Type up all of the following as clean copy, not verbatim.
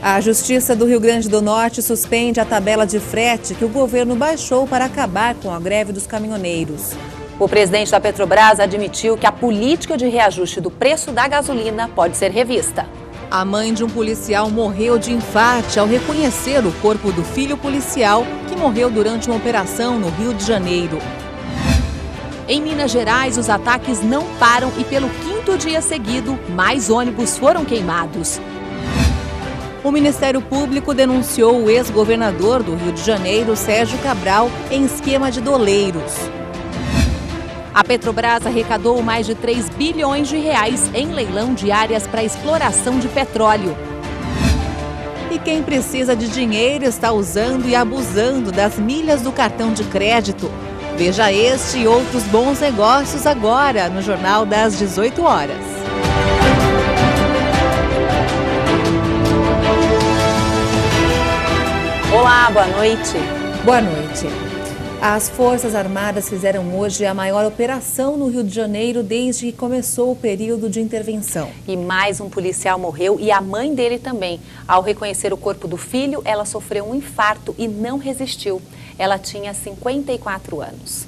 A Justiça do Rio Grande do Norte suspende a tabela de frete que o governo baixou para acabar com a greve dos caminhoneiros. O presidente da Petrobras admitiu que a política de reajuste do preço da gasolina pode ser revista. A mãe de um policial morreu de infarte ao reconhecer o corpo do filho policial que morreu durante uma operação no Rio de Janeiro. Em Minas Gerais, os ataques não param e pelo 5º dia seguido, mais ônibus foram queimados. O Ministério Público denunciou o ex-governador do Rio de Janeiro, Sérgio Cabral, em esquema de doleiros. A Petrobras arrecadou mais de 3 bilhões de reais em leilão de áreas para exploração de petróleo. E quem precisa de dinheiro está usando e abusando das milhas do cartão de crédito. Veja este e outros bons negócios agora no Jornal das 18 horas. Olá, boa noite. Boa noite. As Forças Armadas fizeram hoje a maior operação no Rio de Janeiro desde que começou o período de intervenção. E mais um policial morreu e a mãe dele também. Ao reconhecer o corpo do filho, ela sofreu um infarto e não resistiu. Ela tinha 54 anos.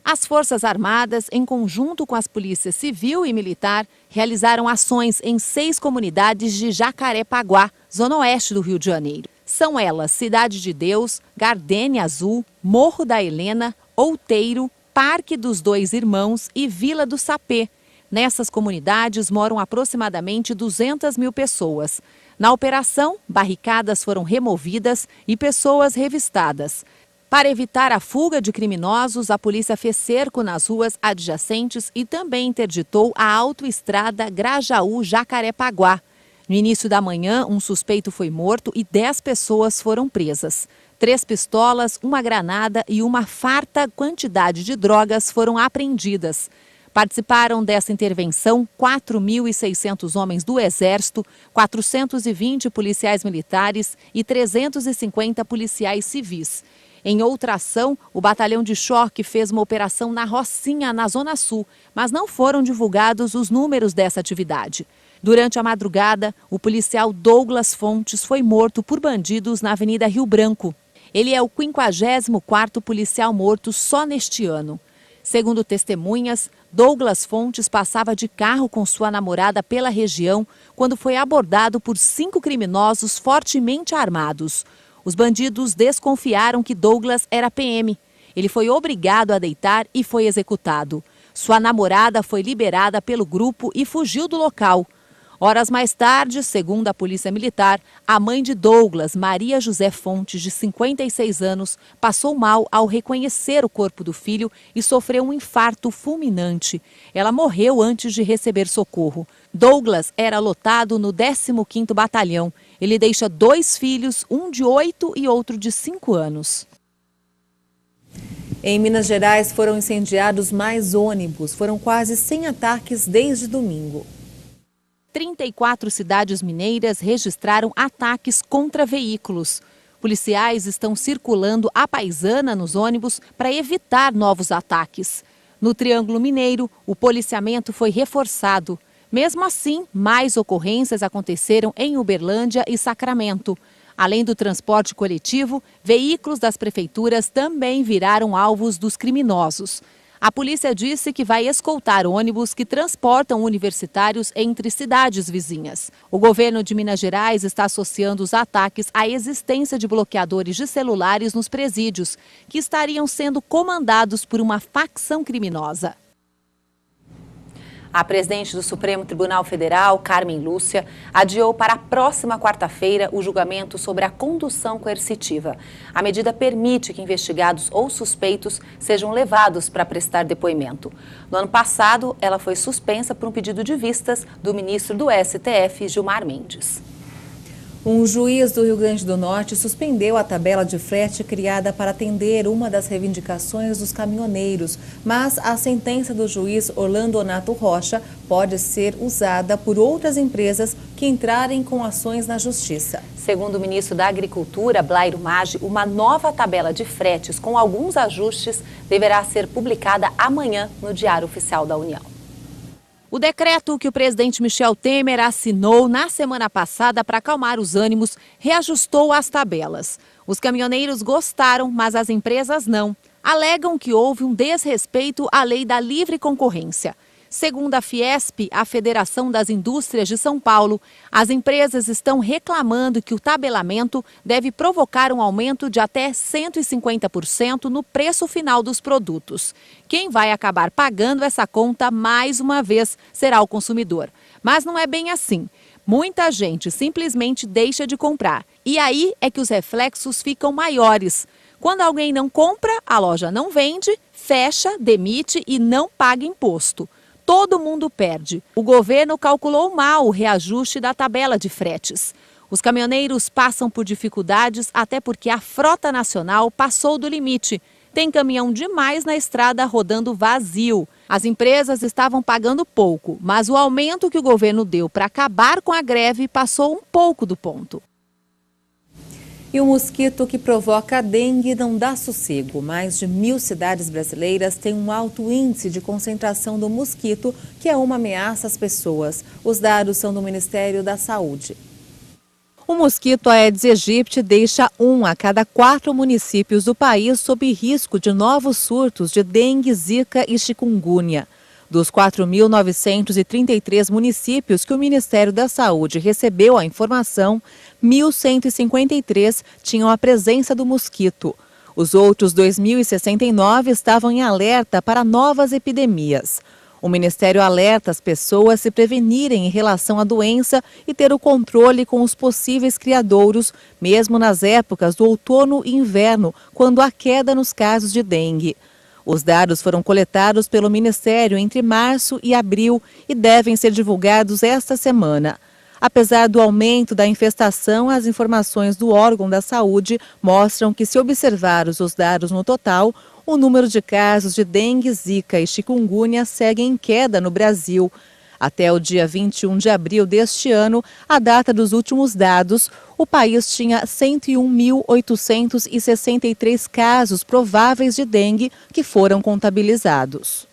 As Forças Armadas, em conjunto com as polícias civil e militar, realizaram ações em 6 comunidades de Jacarepaguá, zona oeste do Rio de Janeiro. São elas Cidade de Deus, Gardênia Azul, Morro da Helena, Outeiro, Parque dos Dois Irmãos e Vila do Sapê. Nessas comunidades moram aproximadamente 200 mil pessoas. Na operação, barricadas foram removidas e pessoas revistadas. Para evitar a fuga de criminosos, a polícia fez cerco nas ruas adjacentes e também interditou a autoestrada Grajaú-Jacarepaguá. No início da manhã, um suspeito foi morto e 10 pessoas foram presas. 3 pistolas, uma granada e uma farta quantidade de drogas foram apreendidas. Participaram dessa intervenção 4.600 homens do Exército, 420 policiais militares e 350 policiais civis. Em outra ação, o Batalhão de Choque fez uma operação na Rocinha, na Zona Sul, mas não foram divulgados os números dessa atividade. Durante a madrugada, o policial Douglas Fontes foi morto por bandidos na Avenida Rio Branco. Ele é o 54º policial morto só neste ano. Segundo testemunhas, Douglas Fontes passava de carro com sua namorada pela região quando foi abordado por 5 criminosos fortemente armados. Os bandidos desconfiaram que Douglas era PM. Ele foi obrigado a deitar e foi executado. Sua namorada foi liberada pelo grupo e fugiu do local. Horas mais tarde, segundo a Polícia Militar, a mãe de Douglas, Maria José Fontes, de 56 anos, passou mal ao reconhecer o corpo do filho e sofreu um infarto fulminante. Ela morreu antes de receber socorro. Douglas era lotado no 15º Batalhão. Ele deixa 2 filhos, um de 8 e outro de 5 anos. Em Minas Gerais foram incendiados mais ônibus. Foram quase 100 ataques desde domingo. 34 cidades mineiras registraram ataques contra veículos. Policiais estão circulando à paisana nos ônibus para evitar novos ataques. No Triângulo Mineiro, o policiamento foi reforçado. Mesmo assim, mais ocorrências aconteceram em Uberlândia e Sacramento. Além do transporte coletivo, veículos das prefeituras também viraram alvos dos criminosos. A polícia disse que vai escoltar ônibus que transportam universitários entre cidades vizinhas. O governo de Minas Gerais está associando os ataques à existência de bloqueadores de celulares nos presídios, que estariam sendo comandados por uma facção criminosa. A presidente do Supremo Tribunal Federal, Carmen Lúcia, adiou para a próxima quarta-feira o julgamento sobre a condução coercitiva. A medida permite que investigados ou suspeitos sejam levados para prestar depoimento. No ano passado, ela foi suspensa por um pedido de vistas do ministro do STF, Gilmar Mendes. Um juiz do Rio Grande do Norte suspendeu a tabela de frete criada para atender uma das reivindicações dos caminhoneiros, mas a sentença do juiz Orlando Onato Rocha pode ser usada por outras empresas que entrarem com ações na justiça. Segundo o ministro da Agricultura, Blairo Maggi, uma nova tabela de fretes com alguns ajustes deverá ser publicada amanhã no Diário Oficial da União. O decreto que o presidente Michel Temer assinou na semana passada para acalmar os ânimos reajustou as tabelas. Os caminhoneiros gostaram, mas as empresas não. Alegam que houve um desrespeito à lei da livre concorrência. Segundo a Fiesp, a Federação das Indústrias de São Paulo, as empresas estão reclamando que o tabelamento deve provocar um aumento de até 150% no preço final dos produtos. Quem vai acabar pagando essa conta, mais uma vez, será o consumidor. Mas não é bem assim. Muita gente simplesmente deixa de comprar. E aí é que os reflexos ficam maiores. Quando alguém não compra, a loja não vende, fecha, demite e não paga imposto. Todo mundo perde. O governo calculou mal o reajuste da tabela de fretes. Os caminhoneiros passam por dificuldades até porque a frota nacional passou do limite. Tem caminhão demais na estrada rodando vazio. As empresas estavam pagando pouco, mas o aumento que o governo deu para acabar com a greve passou um pouco do ponto. E o mosquito que provoca a dengue não dá sossego. Mais de 1.000 cidades brasileiras têm um alto índice de concentração do mosquito, que é uma ameaça às pessoas. Os dados são do Ministério da Saúde. O mosquito Aedes aegypti deixa 1 a cada 4 municípios do país sob risco de novos surtos de dengue, zika e chikungunya. Dos 4.933 municípios que o Ministério da Saúde recebeu a informação, 1.153 tinham a presença do mosquito. Os outros 2.069 estavam em alerta para novas epidemias. O Ministério alerta as pessoas a se prevenirem em relação à doença e ter o controle com os possíveis criadouros, mesmo nas épocas do outono e inverno, quando há queda nos casos de dengue. Os dados foram coletados pelo Ministério entre março e abril e devem ser divulgados esta semana. Apesar do aumento da infestação, as informações do órgão da saúde mostram que, se observarmos os dados no total, o número de casos de dengue, zika e chikungunya segue em queda no Brasil. Até o dia 21 de abril deste ano, a data dos últimos dados, o país tinha 101.863 casos prováveis de dengue que foram contabilizados.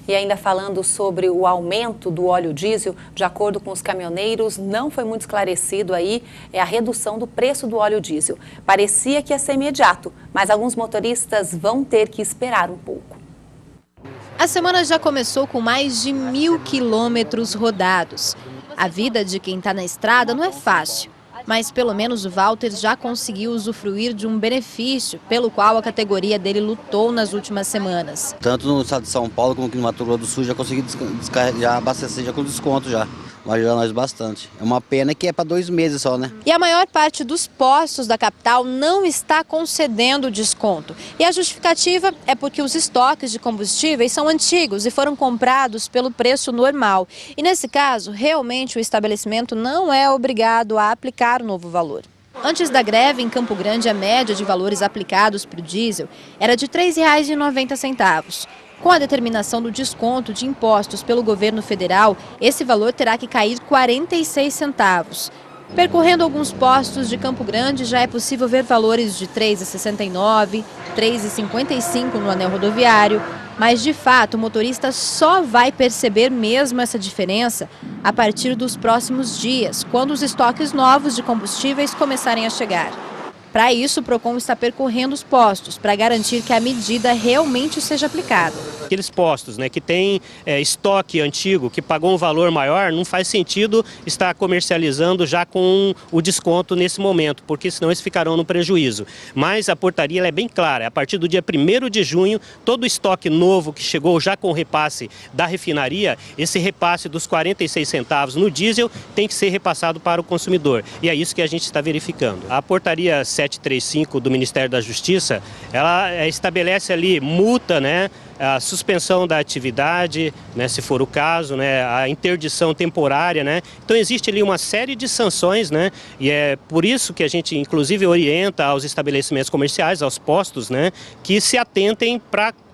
E ainda falando sobre o aumento do óleo diesel, de acordo com os caminhoneiros, não foi muito esclarecido aí a redução do preço do óleo diesel. Parecia que ia ser imediato, mas alguns motoristas vão ter que esperar um pouco. A semana já começou com mais de 1.000 quilômetros rodados. A vida de quem está na estrada não é fácil, mas pelo menos o Walter já conseguiu usufruir de um benefício pelo qual a categoria dele lutou nas últimas semanas. Tanto no estado de São Paulo como aqui no Mato Grosso do Sul já consegui já abastecer já com desconto já. Ajuda nós bastante. É uma pena que é para 2 meses só, né? E a maior parte dos postos da capital não está concedendo desconto. E a justificativa é porque os estoques de combustíveis são antigos e foram comprados pelo preço normal. E nesse caso, realmente o estabelecimento não é obrigado a aplicar o novo valor. Antes da greve, em Campo Grande, a média de valores aplicados para o diesel era de R$ 3,90. Com a determinação do desconto de impostos pelo governo federal, esse valor terá que cair 46 centavos. Percorrendo alguns postos de Campo Grande, já é possível ver valores de R$ 3,69, R$ 3,55 no anel rodoviário. Mas, de fato, o motorista só vai perceber mesmo essa diferença a partir dos próximos dias, quando os estoques novos de combustíveis começarem a chegar. Para isso, o PROCON está percorrendo os postos para garantir que a medida realmente seja aplicada. Aqueles postos, né, que tem estoque antigo, que pagou um valor maior, não faz sentido estar comercializando já com o desconto nesse momento, porque senão eles ficarão no prejuízo. Mas a portaria ela é bem clara, a partir do dia 1º de junho, todo o estoque novo que chegou já com o repasse da refinaria, esse repasse dos 46 centavos no diesel tem que ser repassado para o consumidor. E é isso que a gente está verificando. A portaria 735 do Ministério da Justiça, ela estabelece ali multa, né, a suspensão da atividade, né, se for o caso, né, a interdição temporária, né. Então existe ali uma série de sanções, né, e é por isso que a gente inclusive orienta aos estabelecimentos comerciais, aos postos, né, que se atentem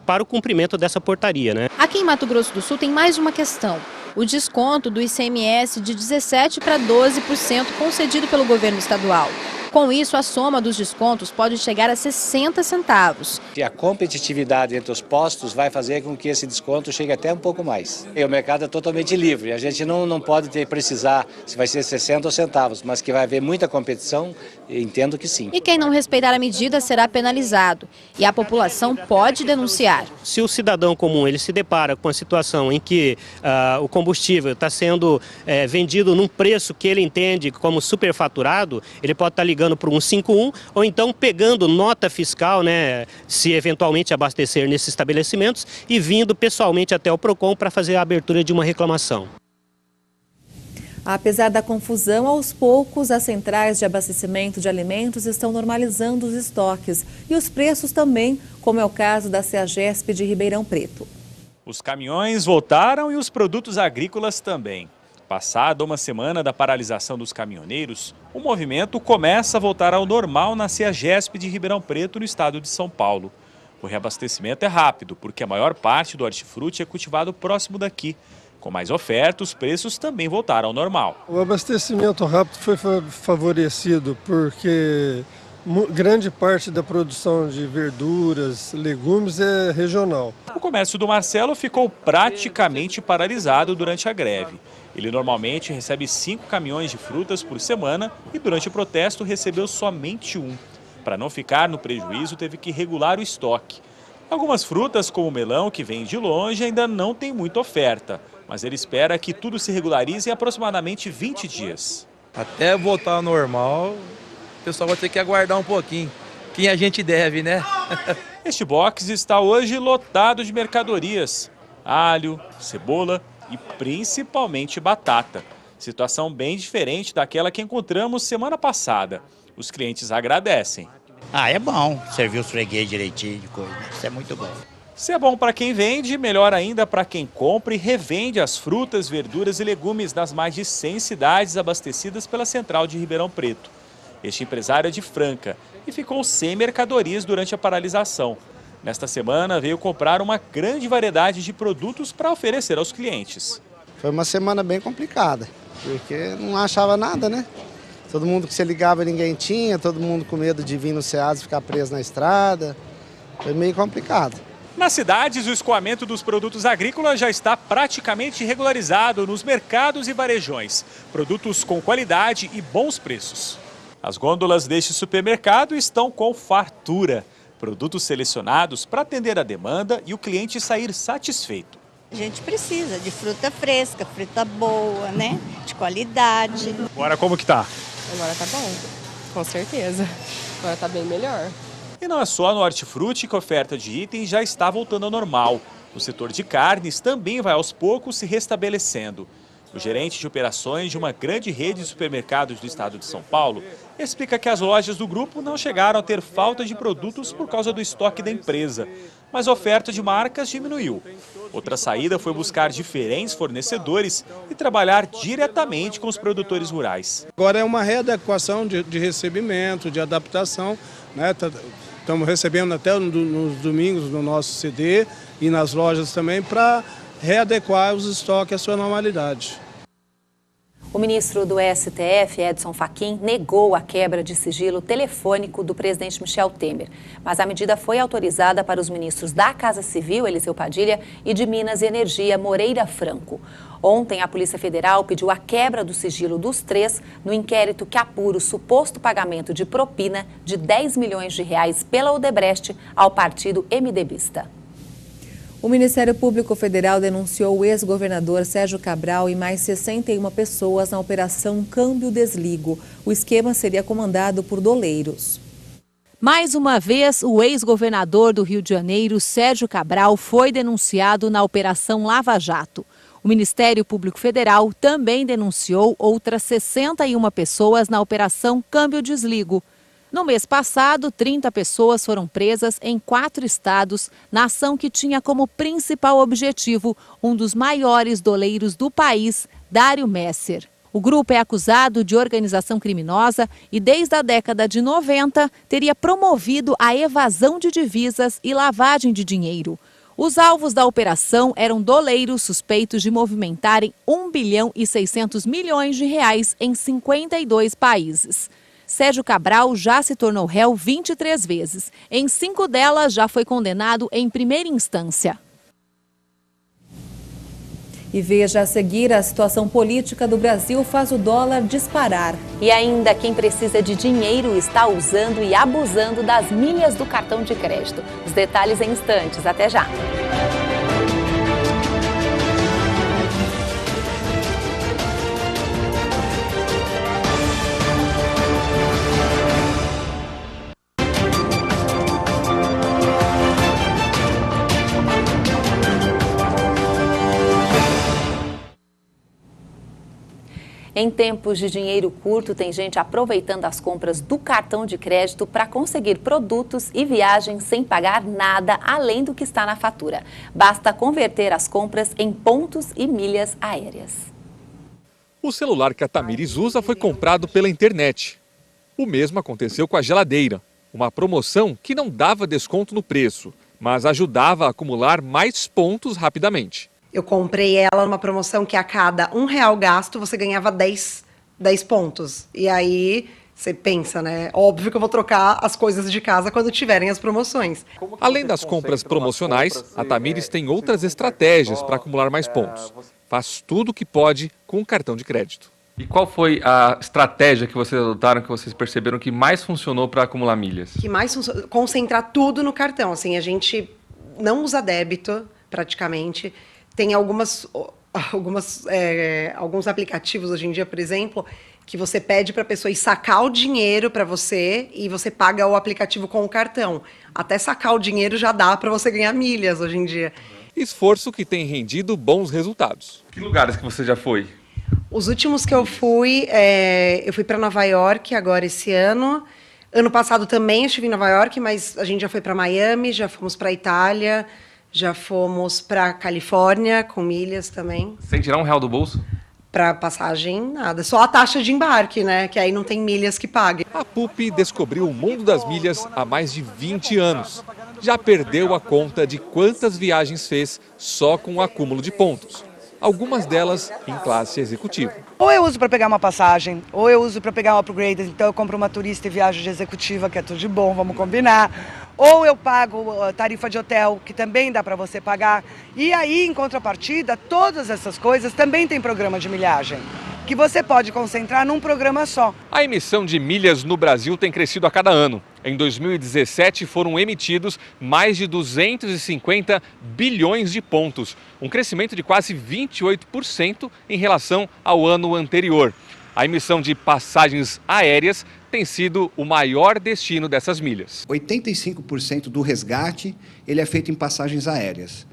para o cumprimento dessa portaria, né. Aqui em Mato Grosso do Sul tem mais uma questão. O desconto do ICMS de 17% para 12% concedido pelo governo estadual. Com isso, a soma dos descontos pode chegar a 60 centavos. E a competitividade entre os postos vai fazer com que esse desconto chegue até um pouco mais. E o mercado é totalmente livre, a gente não pode precisar se vai ser 60 ou centavos, mas que vai haver muita competição, entendo que sim. E quem não respeitar a medida será penalizado. E a população pode denunciar. Se o cidadão comum ele se depara com a situação em que o combustível está sendo vendido num preço que ele entende como superfaturado, ele pode estar ligando para o 151 ou então pegando nota fiscal, né, se eventualmente abastecer nesses estabelecimentos e vindo pessoalmente até o PROCON para fazer a abertura de uma reclamação. Apesar da confusão, aos poucos, as centrais de abastecimento de alimentos estão normalizando os estoques e os preços também, como é o caso da CEAGESP de Ribeirão Preto. Os caminhões voltaram e os produtos agrícolas também. Passada uma semana da paralisação dos caminhoneiros, o movimento começa a voltar ao normal na CEAGESP de Ribeirão Preto, no estado de São Paulo. O reabastecimento é rápido, porque a maior parte do hortifruti é cultivado próximo daqui. Com mais oferta, os preços também voltaram ao normal. O abastecimento rápido foi favorecido porque grande parte da produção de verduras, legumes é regional. O comércio do Marcelo ficou praticamente paralisado durante a greve. Ele normalmente recebe 5 caminhões de frutas por semana e durante o protesto recebeu somente 1. Para não ficar no prejuízo, teve que regular o estoque. Algumas frutas, como o melão, que vem de longe, ainda não tem muita oferta. Mas ele espera que tudo se regularize em aproximadamente 20 dias. Até voltar ao normal, o pessoal vai ter que aguardar um pouquinho. Quem a gente deve, né? Este box está hoje lotado de mercadorias. Alho, cebola e principalmente batata. Situação bem diferente daquela que encontramos semana passada. Os clientes agradecem. É bom servir os freguês direitinho, de coisa. Isso é muito bom. Se é bom para quem vende, melhor ainda para quem compra e revende as frutas, verduras e legumes nas mais de 100 cidades abastecidas pela Central de Ribeirão Preto. Este empresário é de Franca e ficou sem mercadorias durante a paralisação. Nesta semana veio comprar uma grande variedade de produtos para oferecer aos clientes. Foi uma semana bem complicada, porque não achava nada, né? Todo mundo que se ligava ninguém tinha, todo mundo com medo de vir no Ceasa e ficar preso na estrada. Foi meio complicado. Nas cidades, o escoamento dos produtos agrícolas já está praticamente regularizado nos mercados e varejões. Produtos com qualidade e bons preços. As gôndolas deste supermercado estão com fartura. Produtos selecionados para atender a demanda e o cliente sair satisfeito. A gente precisa de fruta fresca, fruta boa, né? De qualidade. Agora como que tá? Agora tá bom, com certeza. Agora tá bem melhor. E não é só no hortifruti que a oferta de itens já está voltando ao normal. O setor de carnes também vai aos poucos se restabelecendo. O gerente de operações de uma grande rede de supermercados do estado de São Paulo explica que as lojas do grupo não chegaram a ter falta de produtos por causa do estoque da empresa, mas a oferta de marcas diminuiu. Outra saída foi buscar diferentes fornecedores e trabalhar diretamente com os produtores rurais. Agora é uma readequação de recebimento, de adaptação, né? Estamos recebendo até nos domingos no nosso CD e nas lojas também para readequar os estoques à sua normalidade. O ministro do STF, Edson Fachin, negou a quebra de sigilo telefônico do presidente Michel Temer. Mas a medida foi autorizada para os ministros da Casa Civil, Eliseu Padilha, e de Minas e Energia, Moreira Franco. Ontem, a Polícia Federal pediu a quebra do sigilo dos três no inquérito que apura o suposto pagamento de propina de 10 milhões de reais pela Odebrecht ao partido MDBista. O Ministério Público Federal denunciou o ex-governador Sérgio Cabral e mais 61 pessoas na Operação Câmbio Desligo. O esquema seria comandado por doleiros. Mais uma vez, o ex-governador do Rio de Janeiro, Sérgio Cabral, foi denunciado na Operação Lava Jato. O Ministério Público Federal também denunciou outras 61 pessoas na Operação Câmbio Desligo. No mês passado, 30 pessoas foram presas em 4 estados na ação que tinha como principal objetivo um dos maiores doleiros do país, Dário Messer. O grupo é acusado de organização criminosa e, desde a década de 90, teria promovido a evasão de divisas e lavagem de dinheiro. Os alvos da operação eram doleiros suspeitos de movimentarem 1 bilhão e 600 milhões de reais em 52 países. Sérgio Cabral já se tornou réu 23 vezes. Em 5 delas, já foi condenado em primeira instância. E veja a seguir, a situação política do Brasil faz o dólar disparar. E ainda quem precisa de dinheiro está usando e abusando das milhas do cartão de crédito. Os detalhes em instantes. Até já! Em tempos de dinheiro curto, tem gente aproveitando as compras do cartão de crédito para conseguir produtos e viagens sem pagar nada além do que está na fatura. Basta converter as compras em pontos e milhas aéreas. O celular que a Tamires usa foi comprado pela internet. O mesmo aconteceu com a geladeira, uma promoção que não dava desconto no preço, mas ajudava a acumular mais pontos rapidamente. Eu comprei ela numa promoção que a cada R$1 gasto você ganhava 10 pontos. E aí você pensa, né? Óbvio que eu vou trocar as coisas de casa quando tiverem as promoções. Além das compras promocionais, a Tamires tem outras estratégias para acumular mais pontos. Faz tudo o que pode com o cartão de crédito. E qual foi a estratégia que vocês adotaram, que vocês perceberam que mais funcionou para acumular milhas? Que mais concentrar tudo no cartão. Assim, a gente não usa débito praticamente. Tem alguns aplicativos hoje em dia, por exemplo, que você pede para a pessoa ir sacar o dinheiro para você e você paga o aplicativo com o cartão. Até sacar o dinheiro já dá para você ganhar milhas hoje em dia. Esforço que tem rendido bons resultados. Que lugares que você já foi? Os últimos que eu fui para Nova York agora esse ano. Ano passado também eu estive em Nova York, mas a gente já foi para Miami, já fomos para Itália. Já fomos para Califórnia com milhas também. Sem tirar R$1 do bolso? Para passagem, nada. Só a taxa de embarque, né? Que aí não tem milhas que pague. A Pupi descobriu o mundo das milhas há mais de 20 anos. Já perdeu a conta de quantas viagens fez só com o acúmulo de pontos. Algumas delas em classe executiva. Ou eu uso para pegar uma passagem, ou eu uso para pegar um upgrade. Então eu compro uma turista e viajo de executiva, que é tudo de bom, vamos combinar. Ou eu pago a tarifa de hotel, que também dá para você pagar. E aí, em contrapartida, todas essas coisas também tem programa de milhagem, que você pode concentrar num programa só. A emissão de milhas no Brasil tem crescido a cada ano. Em 2017, foram emitidos mais de 250 bilhões de pontos, um crescimento de quase 28% em relação ao ano anterior. A emissão de passagens aéreas tem sido o maior destino dessas milhas. 85% do resgate ele é feito em passagens aéreas.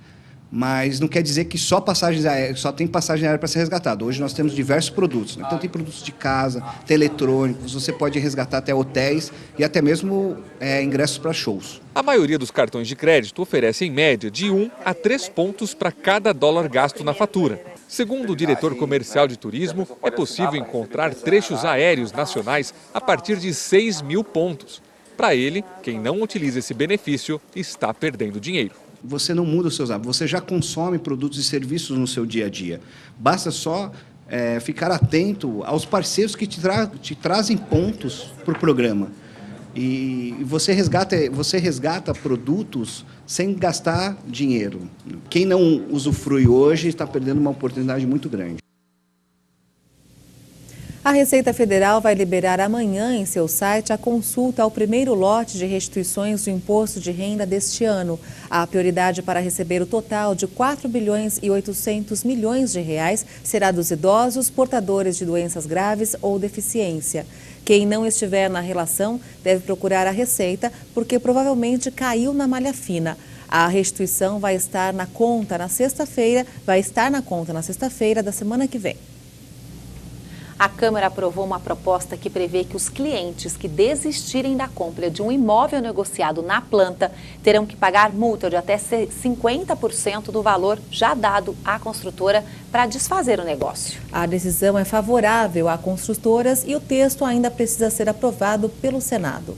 Mas não quer dizer que só tem passagem aérea para ser resgatado. Hoje nós temos diversos produtos, né? Então tem produtos de casa, tem eletrônicos, você pode resgatar até hotéis e até mesmo ingressos para shows. A maioria dos cartões de crédito oferece em média de 1 a 3 pontos para cada dólar gasto na fatura. Segundo o diretor comercial de turismo, é possível encontrar trechos aéreos nacionais a partir de 6 mil pontos. Para ele, quem não utiliza esse benefício está perdendo dinheiro. Você não muda os seus hábitos, você já consome produtos e serviços no seu dia a dia. Basta só ficar atento aos parceiros que te trazem pontos para o programa. E você resgata produtos sem gastar dinheiro. Quem não usufrui hoje está perdendo uma oportunidade muito grande. A Receita Federal vai liberar amanhã em seu site a consulta ao primeiro lote de restituições do imposto de renda deste ano. A prioridade para receber o total de 4 bilhões e 800 milhões de reais será dos idosos portadores de doenças graves ou deficiência. Quem não estiver na relação deve procurar a Receita, porque provavelmente caiu na malha fina. A restituição vai estar na conta na sexta-feira da semana que vem. A Câmara aprovou uma proposta que prevê que os clientes que desistirem da compra de um imóvel negociado na planta terão que pagar multa de até 50% do valor já dado à construtora para desfazer o negócio. A decisão é favorável a construtoras e o texto ainda precisa ser aprovado pelo Senado.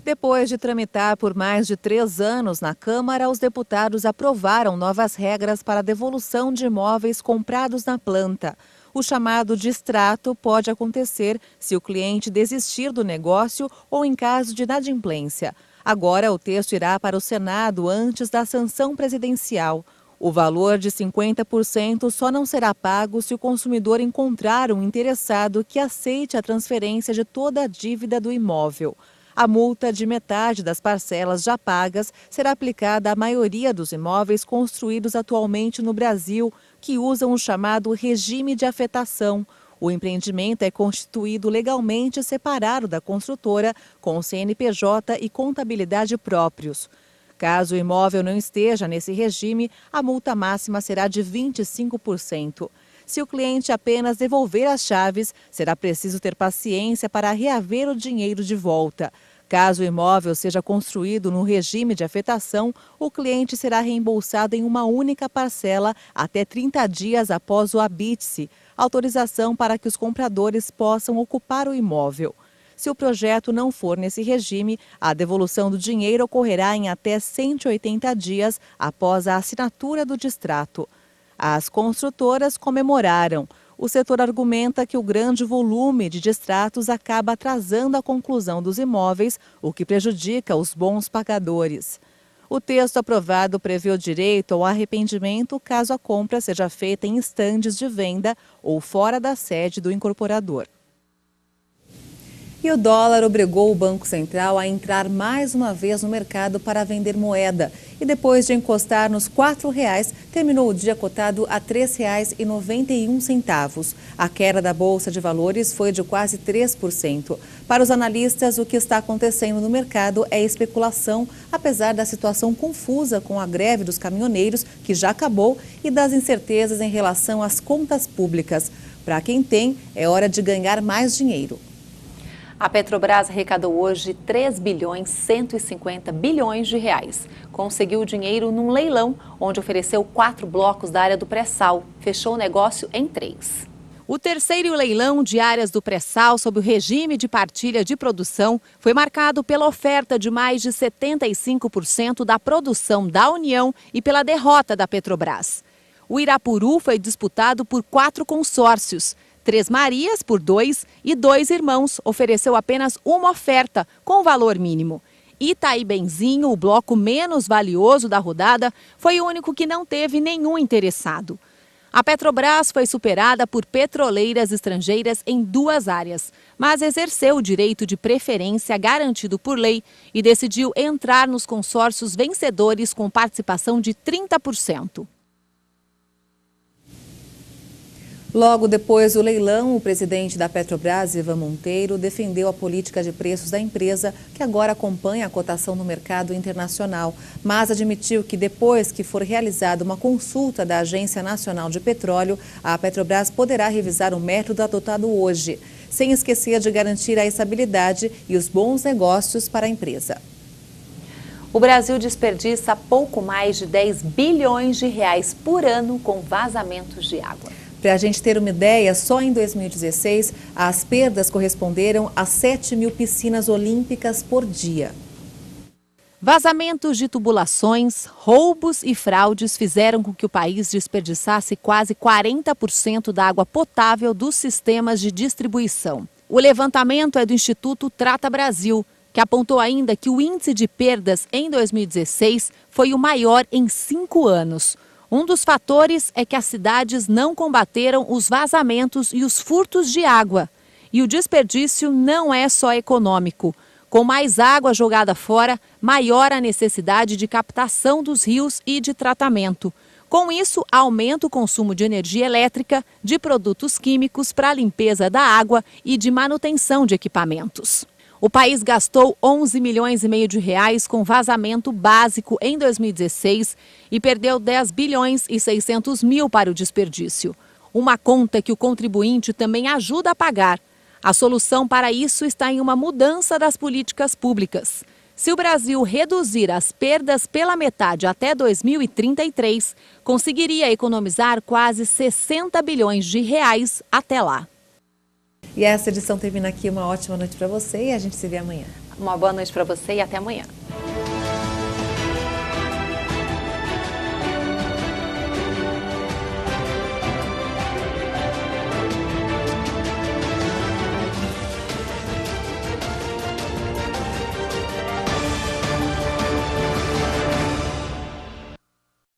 Depois de tramitar por mais de 3 anos na Câmara, os deputados aprovaram novas regras para a devolução de imóveis comprados na planta. O chamado distrato pode acontecer se o cliente desistir do negócio ou em caso de inadimplência. Agora, o texto irá para o Senado antes da sanção presidencial. O valor de 50% só não será pago se o consumidor encontrar um interessado que aceite a transferência de toda a dívida do imóvel. A multa de metade das parcelas já pagas será aplicada à maioria dos imóveis construídos atualmente no Brasil, que usam o chamado regime de afetação. O empreendimento é constituído legalmente separado da construtora, com CNPJ e contabilidade próprios. Caso o imóvel não esteja nesse regime, a multa máxima será de 25%. Se o cliente apenas devolver as chaves, será preciso ter paciência para reaver o dinheiro de volta. Caso o imóvel seja construído no regime de afetação, o cliente será reembolsado em uma única parcela até 30 dias após o habite-se, autorização para que os compradores possam ocupar o imóvel. Se o projeto não for nesse regime, a devolução do dinheiro ocorrerá em até 180 dias após a assinatura do distrato. As construtoras comemoraram. O setor argumenta que o grande volume de distratos acaba atrasando a conclusão dos imóveis, o que prejudica os bons pagadores. O texto aprovado prevê o direito ao arrependimento caso a compra seja feita em estandes de venda ou fora da sede do incorporador. E o dólar obrigou o Banco Central a entrar mais uma vez no mercado para vender moeda. E depois de encostar nos R$ 4,00, terminou o dia cotado a R$ 3,91. A queda da Bolsa de Valores foi de quase 3%. Para os analistas, o que está acontecendo no mercado é especulação, apesar da situação confusa com a greve dos caminhoneiros, que já acabou, e das incertezas em relação às contas públicas. Para quem tem, é hora de ganhar mais dinheiro. A Petrobras arrecadou hoje 3 bilhões 150 bilhões de reais. Conseguiu o dinheiro num leilão, onde ofereceu 4 blocos da área do pré-sal. Fechou o negócio em 3. O terceiro leilão de áreas do pré-sal sob o regime de partilha de produção foi marcado pela oferta de mais de 75% da produção da União e pela derrota da Petrobras. O Irapuru foi disputado por 4 consórcios. Três Marias, por 2, e 2 Irmãos, ofereceu apenas uma oferta, com valor mínimo. Itaibenzinho, o bloco menos valioso da rodada, foi o único que não teve nenhum interessado. A Petrobras foi superada por petroleiras estrangeiras em 2 áreas, mas exerceu o direito de preferência garantido por lei e decidiu entrar nos consórcios vencedores com participação de 30%. Logo depois do leilão, o presidente da Petrobras, Ivan Monteiro, defendeu a política de preços da empresa, que agora acompanha a cotação no mercado internacional, mas admitiu que depois que for realizada uma consulta da Agência Nacional de Petróleo, a Petrobras poderá revisar o método adotado hoje, sem esquecer de garantir a estabilidade e os bons negócios para a empresa. O Brasil desperdiça pouco mais de 10 bilhões de reais por ano com vazamentos de água. Para a gente ter uma ideia, só em 2016, as perdas corresponderam a 7 mil piscinas olímpicas por dia. Vazamentos de tubulações, roubos e fraudes fizeram com que o país desperdiçasse quase 40% da água potável dos sistemas de distribuição. O levantamento é do Instituto Trata Brasil, que apontou ainda que o índice de perdas em 2016 foi o maior em 5 anos. Um dos fatores é que as cidades não combateram os vazamentos e os furtos de água. E o desperdício não é só econômico. Com mais água jogada fora, maior a necessidade de captação dos rios e de tratamento. Com isso, aumenta o consumo de energia elétrica, de produtos químicos para a limpeza da água e de manutenção de equipamentos. O país gastou 11 milhões e meio de reais com vazamento básico em 2016 e perdeu 10 bilhões e 600 mil para o desperdício. Uma conta que o contribuinte também ajuda a pagar. A solução para isso está em uma mudança das políticas públicas. Se o Brasil reduzir as perdas pela metade até 2033, conseguiria economizar quase 60 bilhões de reais até lá. E essa edição termina aqui. Uma ótima noite para você e a gente se vê amanhã. Uma boa noite para você e até amanhã.